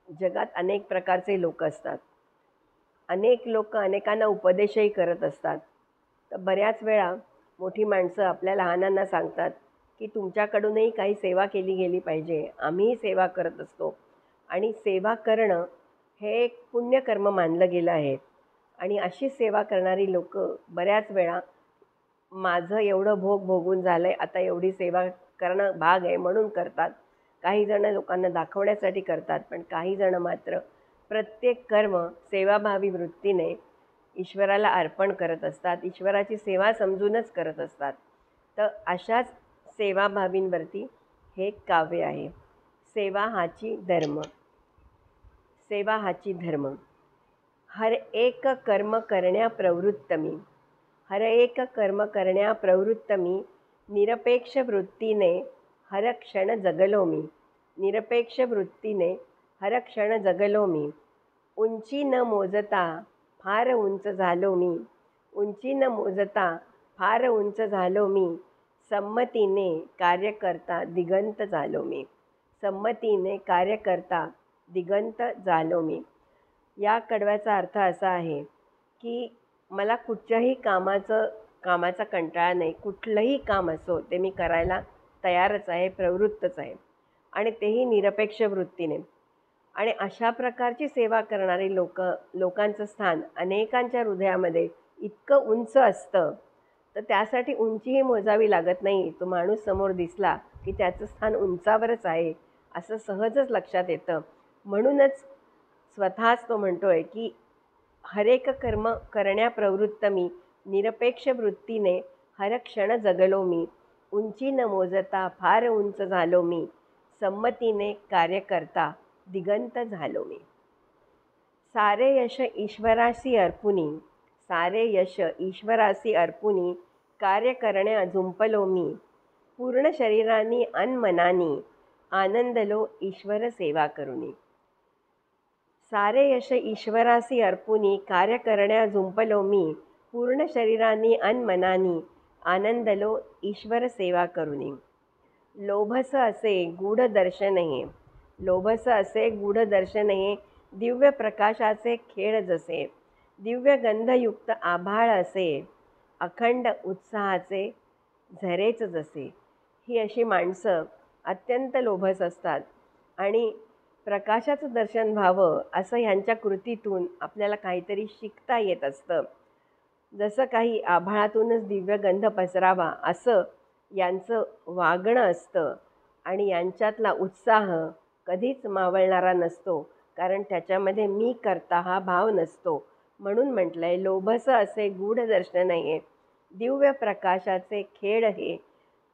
जगात अनेक प्रकारचे लोक असतात. अनेक लोक अनेकांना उपदेशही करत असतात. तर बऱ्याच वेळा मोठी माणसं आपल्या लहानांना सांगतात, की तुमच्याकडूनही काही सेवा केली गेली पाहिजे. आम्हीही सेवा करत असतो आणि सेवा करणं हे एक पुण्यकर्म मानलं गेलं आहे आणि अशी सेवा करणारी लोकं बऱ्याच वेळा माझं एवढं भोग भोगून झालं आहे, आता एवढी सेवा करणं भाग आहे म्हणून करतात. काही जण लोकांना दाखवण्यासाठी करतात, पण काही जण मात्र प्रत्येक कर्म सेवाभावी वृत्तीने ईश्वराला अर्पण करत असतात. ईश्वराची सेवा समजूनच करत असतात. तर अशाच सेवाभावींवरती हे एक काव्य आहे. सेवा हाची धर्म. सेवा हाची धर्म. हर एक कर्म करण्या प्रवृत्त मी. हर एक कर्म करण्या प्रवृत्त मी. निरपेक्ष वृत्तीने हर क्षण जगलो मी. निरपेक्ष वृत्तीने हर क्षण जगलो मी. उंची न मोजता फार उंच झालो मी. उंची न मोजता फार उंच झालो मी. संमतीने कार्य करता दिगंत झालो मी. संमतीने कार्य करता दिगंत झालो मी. या कडव्याचा अर्थ असा आहे की मला कुठच्याही कामाचा कंटाळा नाही. कुठलंही काम असो ते मी करायला तयारच आहे, प्रवृत्तच आहे आणि तेही निरपेक्ष वृत्तीने. आणि अशा प्रकारची सेवा करणारी लोकांचं स्थान अनेकांच्या हृदयामध्ये इतकं उंच असतं, तर त्यासाठी उंचीही मोजावी लागत नाही. तो माणूस समोर दिसला की त्याचं स्थान उंचावरच आहे असं सहजच लक्षात येतं. म्हणूनच स्वतःच तो म्हणतोय की हरेक कर्म करण्या प्रवृत्त मी. निरपेक्ष वृत्तीने हर क्षण जगलो मी. उंची न मोजता फार उंच झालो मी. संमतीने कार्य करता दिगंत झालो मी. सारे यश ईश्वरासी अर्पुनी. सारे यश ईश्वरासी अर्पुनी. कार्य करण्या झुंपलो मी. पूर्ण शरीरानी अन मनानी. आनंदलो ईश्वर सेवा करुनी. सारे यश ईश्वरासी अर्पुनी. कार्य करण्या झुंपलो मी. पूर्ण शरीरानी अन मनानी. आनंदलो ईश्वर सेवा करुनी. लोभस असे गूढ दर्शन हे. लोभस असे गूढ दर्शन हे. दिव्य प्रकाशाचे खेळ जसे. दिव्य गंधयुक्त आभाळ असे. अखंड उत्साहाचे झरेच जसे. ही अशी माणसं अत्यंत लोभस असतात आणि प्रकाशाचं दर्शन व्हावं असं ह्यांच्या कृतीतून आपल्याला काहीतरी शिकता येत असतं. जसं काही आभाळातूनच दिव्य गंध पसरावा असं यांचं वागणं असतं आणि यांच्यातला उत्साह कधीच मावळणारा नसतो, कारण त्याच्यामध्ये मी करता हा भाव नसतो. म्हणून म्हटलं आहे, लोभस असे गूढ दर्शन हे. दिव्य प्रकाशाचे खेळ हे.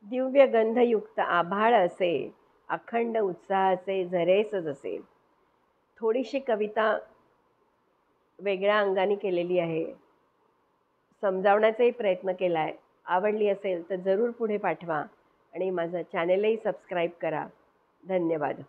दिव्य गंधयुक्त आभाळ असे. अखंड उत्साहाचे झरेच जसे. थोडीशी कविता वेगळ्या अंगाने केलेली आहे. समजावण्याचाही प्रयत्न केला आहे. आवडली असेल तर जरूर पुढे पाठवा आणि माझं चॅनेलही सबस्क्राईब करा. धन्यवाद.